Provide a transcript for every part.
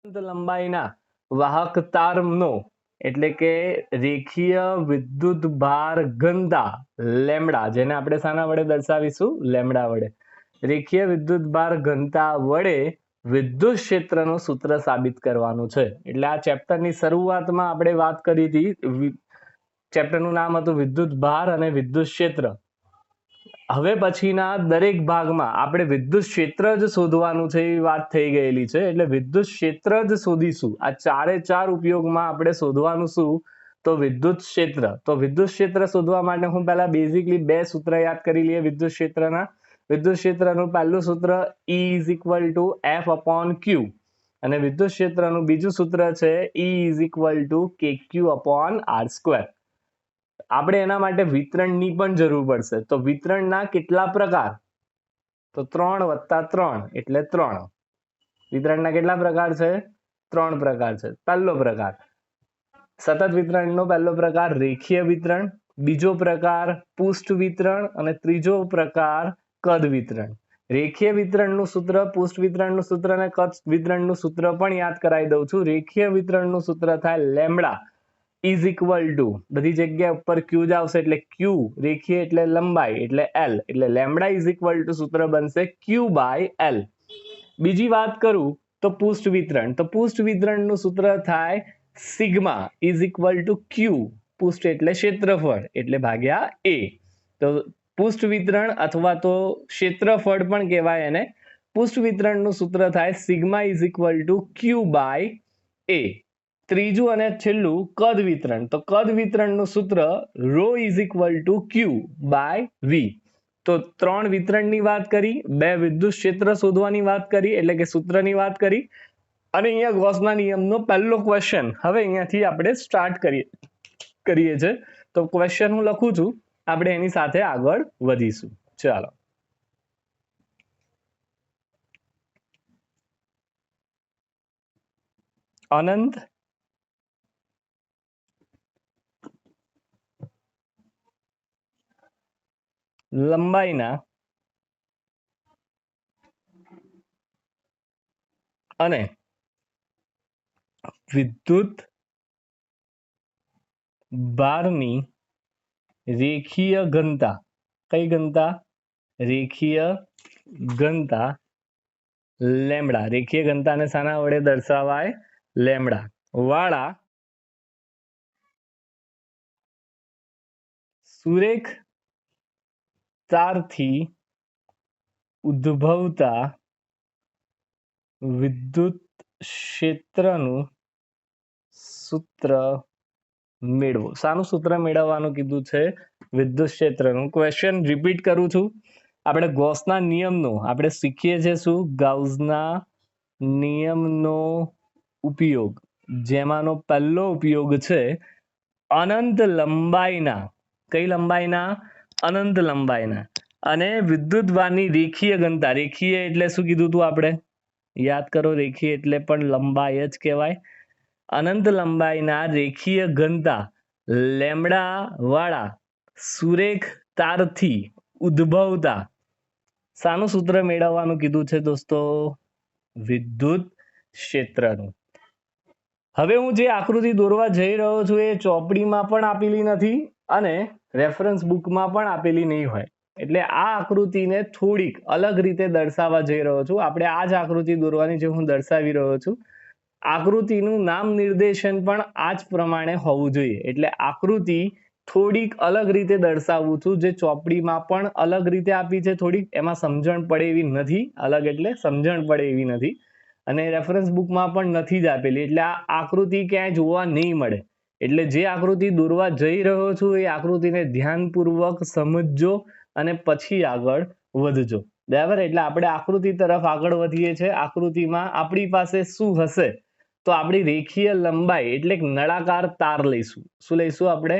લંબાઈના વાહક તારનો એટલે કે રેખીય વિદ્યુત ભાર ઘનતા લેમડા, જેને આપણે શાના વડે દર્શાવીશું? લેમડા વડે. રેખીય વિદ્યુત ભાર ઘનતા વડે વિદ્યુત ક્ષેત્રનું સૂત્ર સાબિત કરવાનું છે. એટલે આ ચેપ્ટરની શરૂઆતમાં આપણે વાત કરી હતી. ચેપ્ટરનું નામ હતું વિદ્યુત ભાર અને વિદ્યુત ક્ષેત્ર. હવે પછીના દરેક ભાગમાં આપણે વિદ્યુત ક્ષેત્ર જ શોધવાનું છે એવી વાત થઈ ગયેલી છે. એટલે વિદ્યુત ક્ષેત્ર જ શોધીશું. આ ચારે ચાર ઉપયોગમાં આપણે શોધવાનું શું? તો વિદ્યુત ક્ષેત્ર. તો વિદ્યુત ક્ષેત્ર શોધવા માટે હું પહેલા બેઝિકલી બે સૂત્ર યાદ કરી લઈએ વિદ્યુત ક્ષેત્રના. વિદ્યુત ક્ષેત્રનું પહેલું સૂત્ર E is equal two F upon Q અને વિદ્યુત ક્ષેત્રનું બીજું સૂત્ર છે E is equal two KQ upon R square. આપણે એના માટે વિતરણની પણ જરૂર પડશે. તો વિતરણના કેટલા પ્રકાર? તો 3 + 3 એટલે 3. વિતરણના કેટલા પ્રકાર છે? 3 પ્રકાર છે. પહેલો પ્રકાર સતત વિતરણનો પહેલો પ્રકાર રેખીય વિતરણ, બીજો પ્રકાર પુષ્ટ વિતરણ અને ત્રીજો પ્રકાર કદ વિતરણ. રેખીય વિતરણનું સૂત્ર, પુષ્ટ વિતરણનું સૂત્ર અને કદ વિતરણનું સૂત્ર પણ યાદ કરાવી દઉં છું. રેખીય વિતરણનું સૂત્ર થાય લેમડા ઇઝ ઇક્વલ ટુ, બધી જગ્યા ઉપર Q જ આવશે એટલે Q, રેખીય એટલે લંબાઈ એટલે L, એટલે લેમડા ઇઝ ઇક્વલ ટુ સૂત્ર બનશે Q/L. બીજી વાત કરું તો પુષ્ટ વિતરણ. તો પુષ્ટ વિતરણનું સૂત્ર થાય sigma is equal two Q, પુષ્ટ એટલે ક્ષેત્રફળ એટલે ભાગ્યા A. તો પુષ્ટ વિતરણ અથવા તો ક્ષેત્રફળ પણ કહેવાય એને. પુષ્ટ વિતરણનું સૂત્ર થાય sigma is equal two Q/A. ત્રીજું અને છેલ્લું કદ વિતરણ. તો કદ વિતરણનું સૂત્ર ρ ઇઝ ઇક્વલ ટુ Q/V. તો 3 વિતરણની વાત કરી, 2 વિદ્યુત ક્ષેત્ર શોધવાની વાત કરી એટલે કે સૂત્રની વાત કરી, અને અહીંયા ગૌસના નિયમનો પહેલો ક્વેશ્ચન હવે અહીંયાથી આપણે સ્ટાર્ટ કરીએ છે. તો ક્વેશ્ચન હું લખું છું, આપણે એની સાથે આગળ વધીશું. ચાલો. અનંત લંબાઈના અને વિદ્યુત ભારની રેખીય ઘનતા, કઈ ઘનતા? રેખીય ઘનતા લેમડા. રેખીય ઘનતાને શાના વડે દર્શાવાય? લેમડા વાળા સુરેખ તારથી ઉદ્ભવતા વિદ્યુત ક્ષેત્રનું સૂત્ર મેળવો. શાનું સૂત્ર મેળવવાનું કીધું છે? વિદ્યુત ક્ષેત્રનું. ક્વેશ્ચન રિપીટ કરું છું. આપણે ગૌસના નિયમનો આપણે શીખીએ છીએ શું? ગાઉસના નિયમનો ઉપયોગ, જેમાંનો પહેલો ઉપયોગ છે અનંત લંબાઈના. કઈ લંબાઈના? અનંત લંબાઈના. અને વિદ્યુતભારની રેખીય ઘનતા. રેખીય એટલે શું કીધું હતું આપણે? યાદ કરો, રેખીય એટલે પણ લંબાઈ જ કહેવાય. અનંત લંબાઈના રેખીય ઘનતા લેમડા વાળા સુરેખ તારથી ઉદ્ભવતા શાનું સૂત્ર મેળવવાનું કીધું છે દોસ્તો? વિદ્યુત ક્ષેત્રનું. હવે હું જે આકૃતિ દોરવા જઈ રહ્યો છું એ ચોપડીમાં પણ આપેલી નથી અને રેફરન્સ બુકમાં પણ આપેલી નહીં હોય. એટલે આ આકૃતિને થોડીક અલગ રીતે દર્શાવવા જઈ રહ્યો છું. આપણે આ જ આકૃતિ દોરવાની જે હું દર્શાવી રહ્યો છું, આકૃતિનું નામ નિર્દેશન પણ આ જ પ્રમાણે હોવું જોઈએ. એટલે આકૃતિ થોડીક અલગ રીતે દર્શાવું છું, જે ચોપડીમાં પણ અલગ રીતે આપી છે. થોડીક એમાં સમજણ પડે એવી નથી. અલગ એટલે સમજણ પડે એવી નથી, અને રેફરન્સ બુકમાં પણ નથી જ આપેલી. એટલે આ આકૃતિ ક્યાંય જોવા નહીં મળે. એટલે જે આકૃતિ દોરવા જઈ રહ્યો છું એ આકૃતિને ધ્યાનપૂર્વક સમજજો અને પછી આગળ વધજો. બરાબર? એટલે આપણે આકૃતિ તરફ આગળ વધીએ છીએ. આકૃતિમાં આપણી પાસે શું હશે? તો આપણી રેખીય લંબાઈ એટલે નળાકાર તાર લઈશું. શું લઈશું આપણે?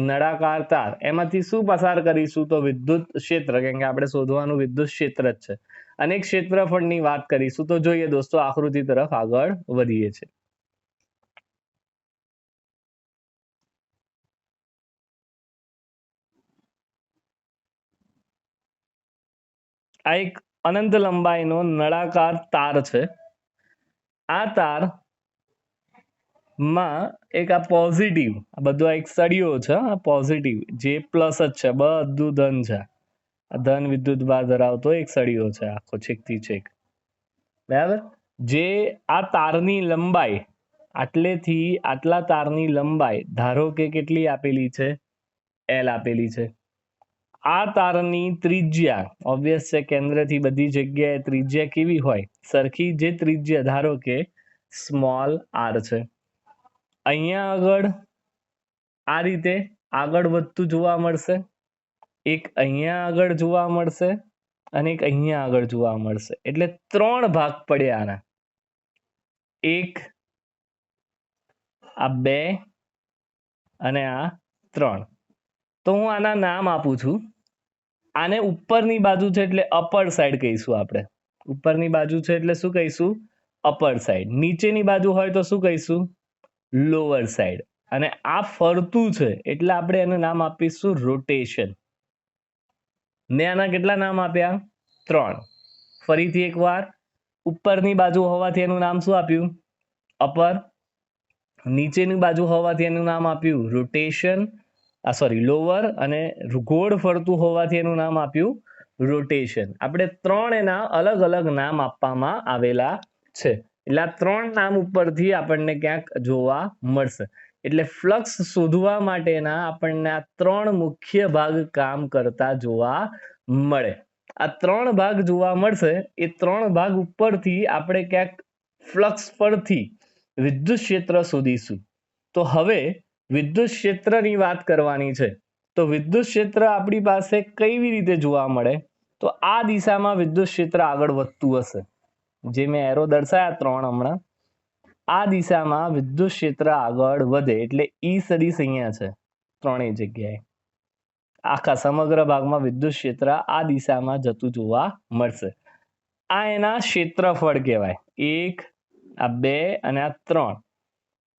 નળાકાર તાર. એમાંથી શું પસાર કરીશું? તો વિદ્યુત ક્ષેત્ર, કેમ કે આપણે શોધવાનું વિદ્યુત ક્ષેત્ર જ છે. અને ક્ષેત્રફળની વાત કરીશું. તો જોઈએ દોસ્તો, આકૃતિ તરફ આગળ વધીએ છીએ. આ એક અનંત લંબાઈનો નળાકાર તાર છે. આ તાર માં એક આ પોઝિટિવ, આ બધો એક સળિયો છે, આ પોઝિટિવ જે પ્લસ જ છે, બધું ધન છે, આ ધન વિદ્યુત ભાર ધરાવતો એક સળિયો છે આખો છેકથી છેક, બરાબર. જે આ તારની લંબાઈ આટલેથી આટલા તારની લંબાઈ ધારો કે કેટલી આપેલી છે, L આપેલી છે. આ તારની ત્રિજ્યા ઓબ્વિયસ છે, કેન્દ્રથી બધી જગ્યાએ ત્રિજ્યા કેવી હોય, સરખી. જે ત્રિજ્યા ધારો કે સ્મોલ r છે, અહીંયા આગળ આ રીતે આગળ વધતું જોવા મળશે, એક અહીંયા આગળ જોવા મળશે અને એક અહીંયા આગળ જોવા મળશે. એટલે 3 ભાગ પડ્યા આના, એક, આ 2 અને આ 3. તો હું આના નામ આપું છું. આને ઉપરની બાજુ છે એટલે અપર સાઈડ કહીશું આપણે. ઉપરની બાજુ છે એટલે શું કહીશું? Upper side. નીચેની બાજુ હોય તો શું કહીશું? Lower side. અને આ ફરતું છે એટલે આપણે એને નામ આપીશું રોટેશન. મેં આના કેટલા નામ આપ્યા? 3. ફરીથી એકવાર, ઉપરની બાજુ હોવાથી એનું નામ શું આપ્યું? અપર. નીચેની બાજુ હોવાથી એનું નામ આપ્યું રોટેશન, લોઅર. અને ગોળ ફરતું હોવાથી એનું નામ આપ્યું રોટેશન. આપણે 3 એના અલગ અલગ નામ આપવામાં આવેલા છે. એટલે આ 3 નામ ઉપરથી આપણને ક્યાંક જોવા મળશે. એટલે ફ્લક્સ શોધવા માટેના આપણને આ 3 મુખ્ય ભાગ કામ કરતા જોવા મળે. આ 3 ભાગ જોવા મળશે. એ 3 ભાગ ઉપરથી આપણે ક્યાંક ફ્લક્સ પરથી વિદ્યુત ક્ષેત્ર શોધીશું. તો હવે વિદ્યુત ક્ષેત્રની વાત કરવાની છે. તો વિદ્યુત ક્ષેત્ર આપણી પાસે કેવી રીતે જોવા મળે? તો આ દિશામાં વિદ્યુત ક્ષેત્ર આગળ વધતું હશે, જે મેં એરો દર્શાયા 3 હમણાં. આ દિશામાં વિદ્યુત ક્ષેત્ર આગળ વધે એટલે ઈ સદિશ અહીંયા છે, ત્રણેય જગ્યાએ આખા સમગ્ર ભાગમાં વિદ્યુત ક્ષેત્ર આ દિશામાં જતું જોવા મળશે. આ એના ક્ષેત્રફળ કહેવાય. 1, આ 2 અને આ 3.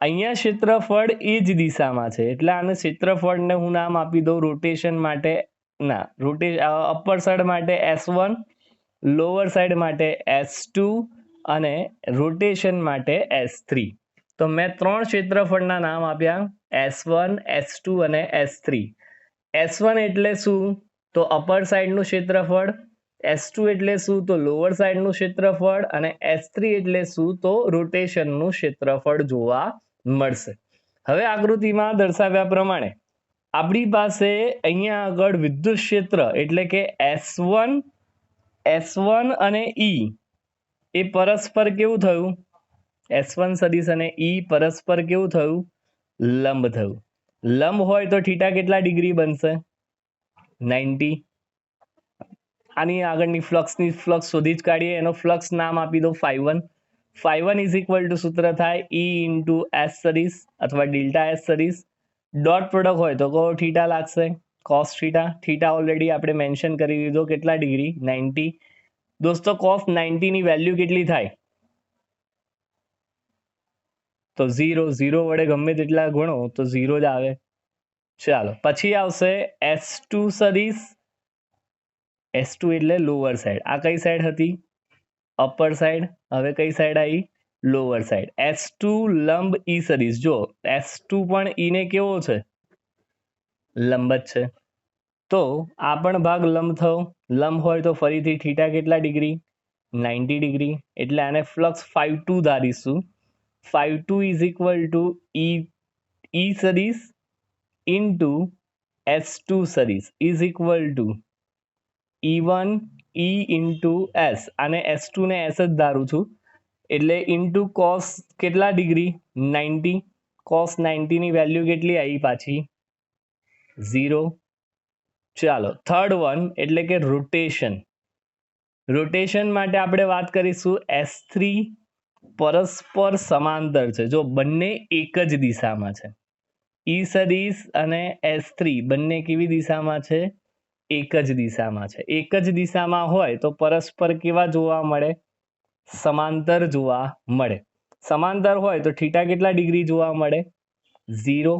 અહીંયા ક્ષેત્રફળ એ જ દિશામાં છે એટલે આને ક્ષેત્રફળને હું નામ આપી દઉં રોટેશન માટે, અપર સાઈડ માટે S1, લોઅર સાઈડ માટે S2 અને રોટેશન માટે S3. તો મેં 3 ક્ષેત્રફળના નામ આપ્યા, S1, S2 અને S3. S1 એટલે શું? તો અપર સાઈડનું ક્ષેત્રફળ. S2 એટલે શું? તો લોઅર સાઈડનું ક્ષેત્રફળ. અને S3 એટલે શું? તો રોટેશનનું ક્ષેત્રફળ જોવા મળશે. હવે આકૃતિમાં દર્શાવ્યા પ્રમાણે આપણી પાસે અહીંયા આગળ વિદ્યુત ક્ષેત્ર એટલે કે S1 અને E એ પરસ્પર કેવું થયું? S1 સદિશ અને E પરસ્પર કેવું થયું? લંબ થયું. લંબ હોય તો થીટા કેટલા ડિગ્રી બનશે? 90. આની આગળની ફ્લક્સ શોધી જ કાઢીએ. એનો ફ્લક્સ નામ આપી દો ϕ1. ϕ1 ઇઝ ઇક્વલ ટુ સૂત્ર થાય E ઇન્ટુ S સદિશ અથવા ડેલ્ટા S સદિશ. ડોટ પ્રોડક્ટ હોય તો કહો થીટા લાગશે, કોસ થીટા. થીટા ઓલરેડી આપણે મેન્શન કરી દીધો, કેટલા ડિગ્રી? 90. દોસ્તો કોસ 90 ની વેલ્યુ કેટલી થાય? તો 0 વડે ગમે તેટલા ગણો તો 0 જ આવે. ચાલો, પછી આવશે S2 સદિશ. S2 એટલે લોઅર સાઈડ. આ કઈ સાઈડ હતી? Upper side. હવે કઈ સાઈડ આવી? Lower side. S2 લંબ E સદિશ. જો S2 પણ E ને કેવો છે? લંબ જ છે. તો આ પણ ભાગ લંબ થયો. લંબ હોય તો ફરીથી થીટા કેટલા ડિગ્રી? 90 ડિગ્રી. એટલે આને ફ્લક્સ ϕ2 ધારીશું. ϕ2 ઇઝ ઇક્વલ ટુ E સદિશ ઇન્ટુ S2 સદિશ is equal two E1 E into S. આને S2 ને S જ ધારું છું એટલે ઇન્ટુ કોસ કેટલા ડિગ્રી? 90. કોસ 90 ની વેલ્યુ કેટલી આવી પાછી? 0. ચાલો, થર્ડ વન એટલે કે રોટેશન. રોટેશન માટે આપણે વાત કરીશું S3 પરસ્પર સમાંતર છે. જો બંને એક જ દિશામાં છે. E સદિશ અને S3 બંને કેવી દિશામાં છે? એક જ દિશામાં છે. એક જ દિશામાં હોય તો પરસ્પર કેવા જોવા મળે? સમાંતર જોવા મળે. સમાંતર હોય તો થીટા કેટલા ડિગ્રી જોવા મળે? 0.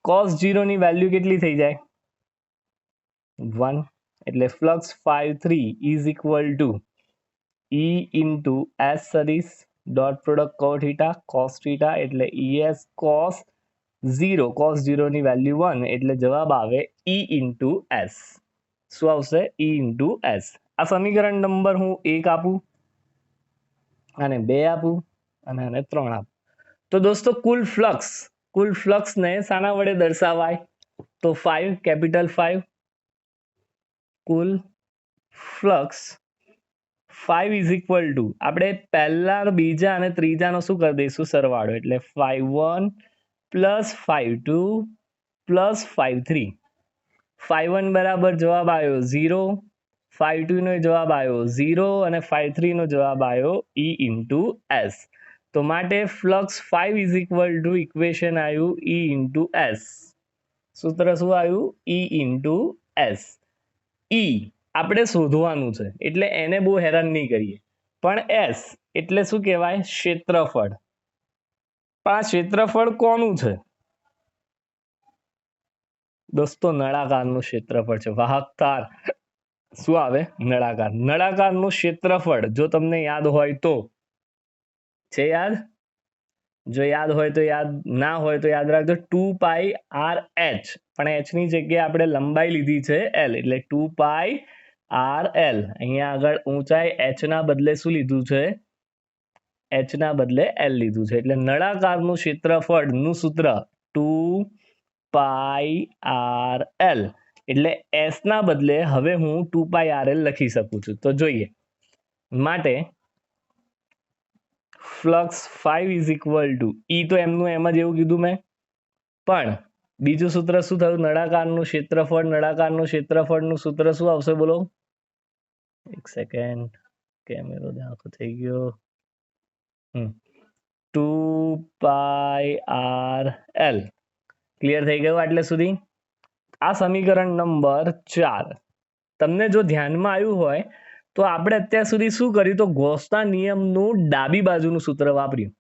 cos 0 ની વેલ્યુ કેટલી થઈ જાય? 1. એટલે flux ϕ3 is equal to E into S સદિશ ડોટ પ્રોડક્ટ cos થીટા એટલે ES cos 0 ની વેલ્યુ 1 એટલે જવાબ આવે E ઇન્ટુ S. શું આવશે? E into S. આ સમીકરણ નંબર હું 1 આપું, આને 2 આપું અને આને 3 આપું. તો દોસ્તો કુલ ફ્લક્સને શાના વડે દર્શાવાય? તો 5, capital 5. Cool flux 5 is equal two આપણે પહેલા, બીજા અને ત્રીજાનો શું કરી દઈશું? સરવાળો. એટલે 5-1 પ્લસ 5-2 પ્લસ 5-3. 5-1 બરાબર જવાબ આવ્યો 0, 5-2 નો જવાબ આવ્યો 0 અને 5-3 નો જવાબ આવ્યો E ઇન્ટુ S. તો માટે flux 5 is equal two equation આવ્યું E ઇન્ટુ S. સૂત્ર શું આવ્યું? E into S. E આપણે શોધવાનું છે એટલે એને બહુ હેરાન નહીં કરીએ, પણ S એટલે શું કહેવાય? ક્ષેત્રફળ. પણ આ ક્ષેત્રફળ કોનું છે દોસ્તો? નળાકારનું ક્ષેત્રફળ છે. વાહક તાર શું આવે? નળાકાર. નળાકારનું ક્ષેત્રફળ જો તમને યાદ હોય તો છે યાદ? જો યાદ હોય તો યાદ, ના હોય તો યાદ રાખજો 2πr/h. પણ h ની જગ્યાએ આપણે લંબાઈ લીધી છે l, એટલે 2πr/l. અહીંયા આગળ ઊંચાઈ h ના બદલે શું લીધું છે? h ના બદલે l લીધું છે. એટલે નળાકારનું ક્ષેત્રફળનું સૂત્ર 2πr/l. એટલે s ના બદલે હવે હું 2πr/l લખી શકું છું. તો જોઈએ. માટે flux 5 is equal to E તો એમનું એમ જ એવું કીધું મેં, પણ બીજું સૂત્ર શું થયું? નળાકારનું ક્ષેત્રફળ. નળાકારનું ક્ષેત્રફળનું સૂત્ર શું આવશે બોલો? એક સેકન્ડ, કેમેરો આખો થઈ ગયો. 2πr/l. ક્લિયર થઈ ગયું આટલે સુધી? આ સમીકરણ નંબર 4. તમને જો ધ્યાનમાં આવ્યું હોય તો આપણે અત્યાર સુધી શું કર્યું? તો ગોસના નિયમનું ડાબી બાજુનું સૂત્ર વાપર્યું.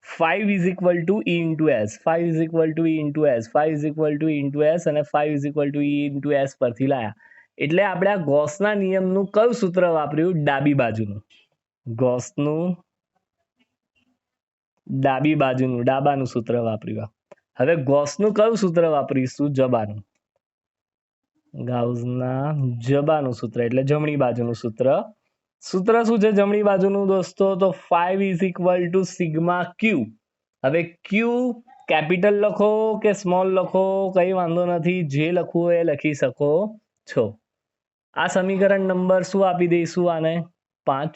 5 is equal to E into S, 5 is equal to E into S, 5 is equal to E into S અને 5 is equal to E into S પરથી લાયા. એટલે આપણે આ ગોસના નિયમનું કયું સૂત્ર વાપર્યું? ડાબી બાજુનું. ગોસનું ડાબી બાજુનું, ડાબાનું સૂત્ર વાપર્યું. હવે ગોસનું કયું સૂત્ર વાપરીશું? જબાનું. ગાઉસના જબાનું સૂત્ર એટલે જમણી બાજુનું સૂત્ર. સૂત્ર શું છે જમણી બાજુનું દોસ્તો? તો 5 ઇઝ ઇક્વલ ટુ સિગ્મા ક્યુ. હવે ક્યુ કેપિટલ લખો કે સ્મોલ લખો, કઈ વાંધો નથી, જે લખવું હોય એ લખી શકો છો. આ સમીકરણ નંબર શું આપી દઈશું? આને 5.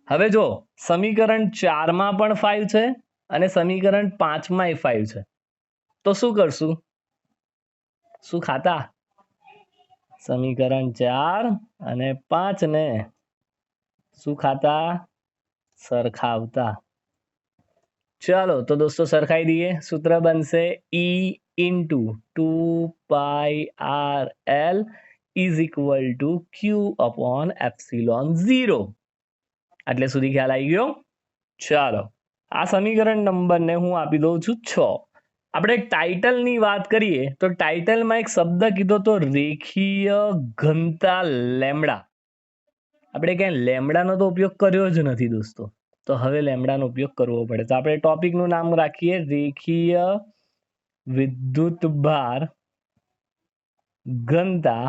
હવે જો સમીકરણ 4 માં પણ 5 છે અને સમીકરણ 5 માં 5 છે, તો શું કરશું? શું ખાતા? સમીકરણ 4 અને 5 ને શું ખાતા? સરખાવતા. ચાલો તો દોસ્તો સરખાઈ દઈએ. સૂત્ર બનશે E into 2πr/l is equal two Q upon epsilon 0. આટલે સુધી ખ્યાલ આવી ગયો? ચાલો આ સમીકરણ નંબરને હું આપી દઉં છું 6. આપણે ટાઇટલની વાત કરીએ તો ટાઇટલમાં એક શબ્દ કીધો તો રેખીય ઘનતા લેમ્બડા. આપણે ક્યાંય લેમ્બડાનો તો ઉપયોગ કર્યો જ નથી દોસ્તો, તો હવે લેમ્બડાનો ઉપયોગ કરવો પડે. તો આપણે ટોપિકનું નામ રાખીએ રેખીય વિદ્યુતભાર ઘનતા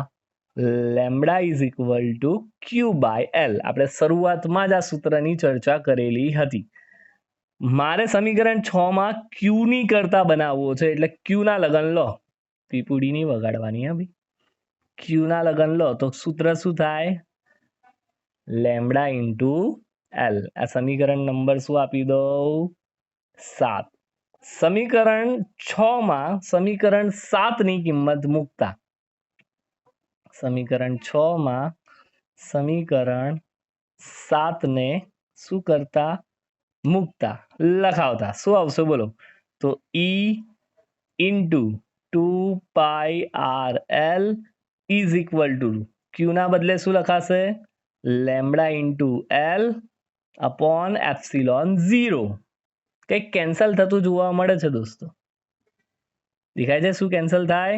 lambda is equal two Q/L. આપણે શરૂઆતમાં જ આ સૂત્રની ચર્ચા કરેલી હતી. મારે સમીકરણ 6 માં Q ની કરતા બનાવવો છે, એટલે Q ના લગન લો. પીપુડી નહીં વગાડવાની હા ભાઈ. Q ના લગન લો તો સૂત્ર શું થાય? Lambda into L. આ સમીકરણ નંબર શું આપી દઉં? 7. સમીકરણ 6 માં સમીકરણ 7 ની કિંમત મૂકતા, સમીકરણ 6 માં સમીકરણ 7 ને શું કરતા? મૂકતા, લખાવતા. શું આવશે બોલો? તો E into 2πr/l is equal two Q ના બદલે શું લખાશે? Lambda into L upon epsilon 0. કંઈક કેન્સલ થતું જોવા મળે છે દોસ્તો. દેખાય છે શું કેન્સલ થાય?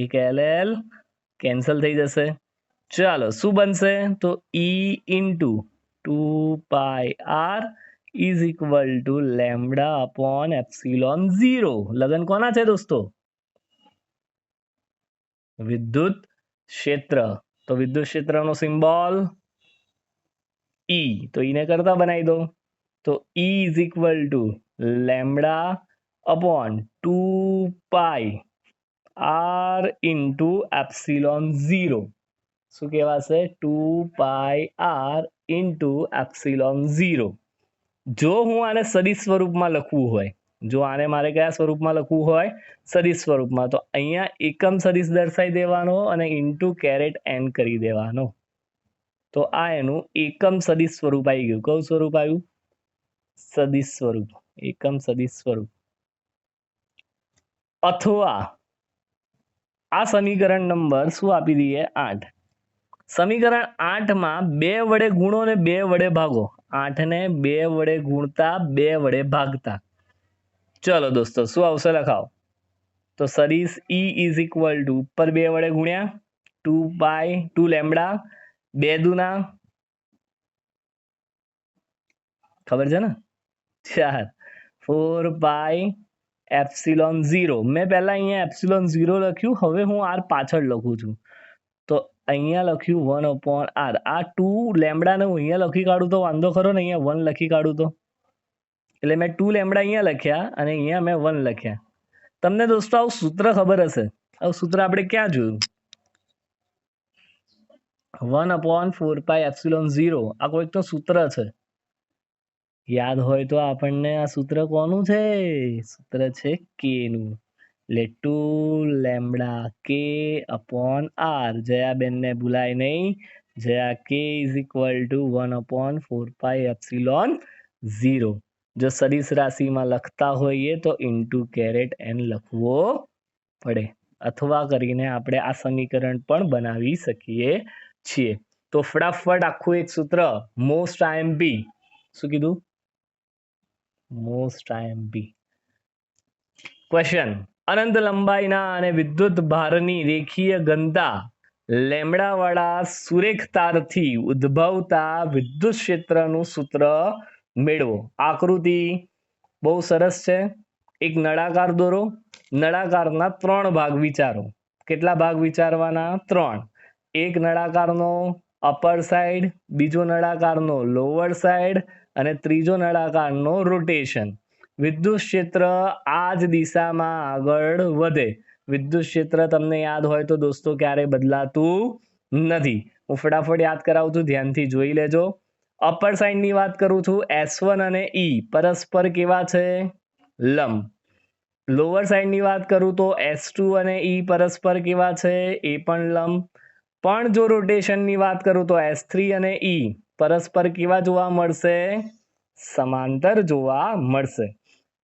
એક LL કેન્સલ થઈ જશે. ચાલો શું બનશે? તો E into 2πr is equal two lambda upon epsilon 0. લગન કોના છે દોસ્તો? વિદ્યુત ક્ષેત્ર. તો વિદ્યુત ક્ષેત્રનો સિમ્બોલ E. તો એને કરતા બનાવી દો. તો E is equal two lambda upon 2πr into epsilon 0. શું કહેવાશે? 2πr into epsilon 0. જો હું આને સદિશ સ્વરૂપમાં લખવું હોય, જો આને મારે કયા સ્વરૂપમાં લખવું હોય? સદિશ સ્વરૂપમાં, તો અહીંયા એકમ સદિશ દર્શાવી દેવાનો અને ઇન્ટુ કેરેટ એન કરી દેવાનો. તો આ એનું એકમ સદિશ સ્વરૂપ આવી ગયું. કયું સ્વરૂપ આવ્યું? સદિશ સ્વરૂપ, એકમ સદિશ સ્વરૂપ. અથવા આ સમીકરણ નંબર શું આપી દઈએ? 8. સમીકરણ 8 માં 2 વડે ગુણો ને 2 વડે ભાગો. 8 ને 2 વડે ગુણતા 2 વડે ભાગતા. ચલો દોસ્તો, શું આવશે લખાવો. તો સદિશ E ઇઝ ઇક્વલ ટુ ઉપર 2 વડે ગુણ્યા 2 લેમડા 2 દુના ખબર છે ને 4 4 એપ્સિલોન 0. મેં પહેલા અહીંયા એપ્સિલોન 0 લખ્યું, હવે હું r પાછળ લખું છું. તો અહીંયા લખ્યું 1/r. આ 2 લેમડાને હું અહીંયા લખી કાઢું તો વાંધો ખરો ને? અહીંયા 1 લખી કાઢું તો, એટલે મેં 2 લેમડા અહીંયા લખ્યા અને અહીંયા મેં 1 લખ્યા. તમને દોસ્તો આવું સૂત્ર ખબર હશે? આવું સૂત્ર આપણે ક્યાં જોયું? 1/4π એપ્સિલોન 0. આ કોઈક તો સૂત્ર છે, યાદ હોય તો આપણને. આ સૂત્ર કોનું છે? સૂત્ર છે કે નું. એટલે 2 લેમડા k અપોન r. જયાબેનને ભૂલાય નહીં. Jaya k is equal to 1/4π epsilon 0. જો સદિશ રાશિમાં લખતા હોઈએ તો ઇન્ટુ કેરેટ એન લખવો પડે. અથવા કરીને આપણે આ સમીકરણ પણ બનાવી શકીએ છીએ. તો ફટાફટ આખું એક સૂત્ર, મોસ્ટ આઈએમપી. શું કીધું? Most IMP question. અનંત લંબાઈના અને વિદ્યુત ભારની રેખીય ઘનતા લેમડા વાળા સુરેખ તારથી ઉદ્ભવતા વિદ્યુત ક્ષેત્રનું સૂત્ર મેળવો. આકૃતિ બહુ સરસ છે. એક નળાકાર દોરો. નળાકારના 3 ભાગ વિચારો. કેટલા ભાગ વિચારવાના? 3. એક નળાકારનો અપર સાઈડ, બીજો નળાકારનો લોઅર સાઈડ અને ત્રીજો નળાકારનો રોટેશન. વિદ્યુત ક્ષેત્ર આ જ દિશામાં આગળ વધે. વિદ્યુત ક્ષેત્ર તમને યાદ હોય તો દોસ્તો ક્યારે બદલાતું નથી. હું ફટાફટ યાદ કરાવું છું, ધ્યાનથી જોઈ લેજો. અપર સાઈડની વાત કરું છું, S1 અને E પરસ્પર કેવા છે? લંબ. લોઅર સાઈડની વાત કરું તો S2 અને E પરસ્પર કેવા છે? એ પણ લંબ. પણ જો રોટેશનની વાત કરું તો S3 અને E પરસ્પર કેવા જોવા મળશે? સમાંતર જોવા મળશે.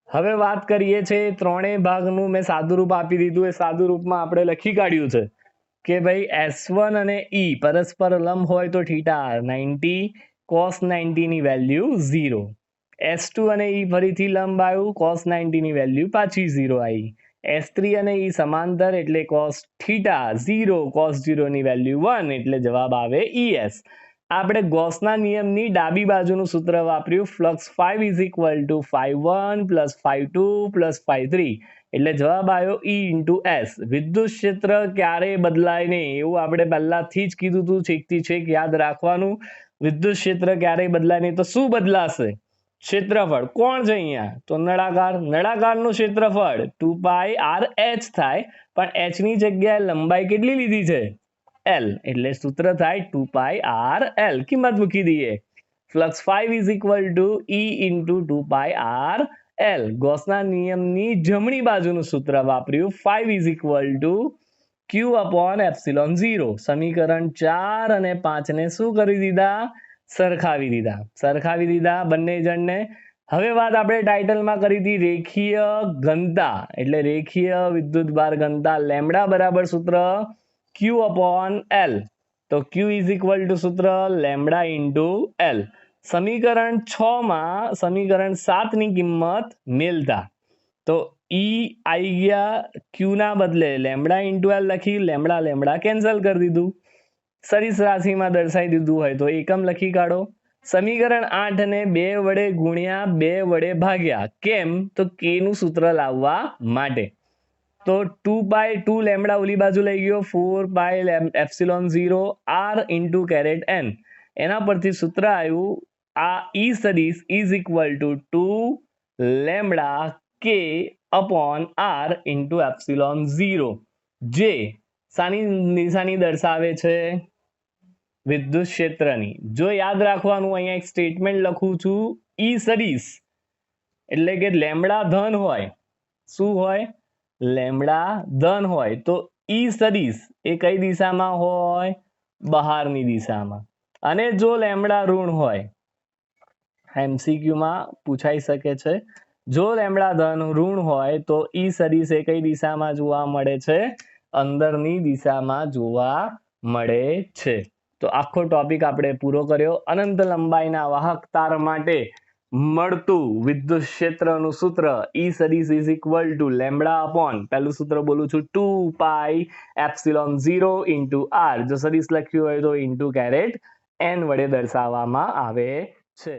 હવે વાત કરીએ છીએ ત્રણેય ભાગનું. મેં સાદું રૂપ આપી દીધું. એ સાદું રૂપમાં આપણે લખી કાઢ્યું છે કે ભાઈ S1 અને E પરસ્પર લંબ હોય તો θ 90, cos 90 ની વેલ્યુ 0. S2 અને E ફરીથી લંબ આવ્યું, cos 90 ની વેલ્યુ પાછી 0 આવી. S3 અને E સમાંતર એટલે cos θ 0, cos 0 ની વેલ્યુ 1 એટલે જવાબ આવે ES. આપણે ગોસના નિયમની ડાબી બાજુનું સૂત્ર વાપર્યું. ફ્લક્સ 5 ઇઝ ઇક્વલ ટુ 5(1) + 5(2) + 5(3) એટલે જવાબ આવ્યો E ઇન્ટુ S. વિદ્યુત ક્ષેત્ર ક્યારેય બદલાય નહીં એવું આપણે પહેલાથી જ કીધું હતું. છેકથી છેક યાદ રાખવાનું. વિદ્યુત ક્ષેત્ર ક્યારેય બદલાય નહીં. તો શું બદલાશે? ક્ષેત્રફળ. કોણ છે અહીંયા? તો નળાકાર. નળાકારનું ક્ષેત્રફળ 2πrh થાય, પણ h ની જગ્યાએ લંબાઈ કેટલી લીધી છે? L. એટલે સૂત્ર થાય 2πrl. કિંમત મૂકી દઈએ. Flux 5 is equal to E into 2πrl. ગોસના નિયમની જમણી બાજુનું સૂત્ર વાપર્યું. 5 is equal two Q upon epsilon 0. સમીકરણ 4 અને 5 ને શું કરી દીધા? સરખાવી દીધા. સરખાવી દીધા બંને જણને. હવે વાત આપણે ટાઇટલમાં કરી હતી રેખીય ઘનતા, એટલે રેખીય વિદ્યુત ભાર ઘનતા લેમડા બરાબર સૂત્ર Q અપોન L. તો Q ઇઝ ઇક્વલ ટુ સૂત્ર લેમડા ઇન્ટુ L. સમીકરણ 6 માં સમીકરણ 7 ની કિંમત મેલતા. તો E આવી ગયા, Q ના બદલે લેમડા ઇન્ટુ L લખી, લેમડા કેન્સલ કરી દીધું. સદિશ રાશિમાં દર્શાવી દીધું હોય તો એકમ લખી કાઢો. સમીકરણ 8 ને 2 વડે ગુણ્યા 2 વડે ભાગ્યા. કેમ? તો કે નું સૂત્ર લાવવા માટે. તો 2 લેમડા ઓલી બાજુ લઈ ગયો, 4 epsilon 0 r into caret n. એના પરથી સૂત્ર આવ્યું આ ઈ સદિશ is equal to 2 lambda k upon r into epsilon 0, જે શાની નિશાની દર્શાવે છે? વિદ્યુત ક્ષેત્રની. જો યાદ રાખવાનું, અહીંયા એક સ્ટેટમેન્ટ લખું છું, ઈ સદિશ એટલે કે લેમડા ધન હોય. શું હોય? લેમડા ધન હોય તો ઈ સદિશ એ કઈ દિશામાં હોય? બહારની દિશામાં. અને જો લેમડા ઋણ હોય, એમસીક્યુમાં પૂછાઈ શકે છે, જો લેમડા ધન ઋણ હોય તો ઈ સદિશ એ કઈ દિશામાં જોવા મળે છે? અંદરની દિશામાં જોવા મળે છે. તો આખો ટોપિક આપણે પૂરો કર્યો. અનંત લંબાઈના વાહક તાર માટે મળતું વિદ્યુત ક્ષેત્રનું સૂત્ર ઈ સદિશ is equal two lambda upon, પહેલું સૂત્ર બોલું છું, 2 એપ્સિલોન 0 ઇન્ટુ r. જો સદિશ લખ્યું હોય તો ઇન્ટુ કેરેટ n વડે દર્શાવવામાં આવે છે.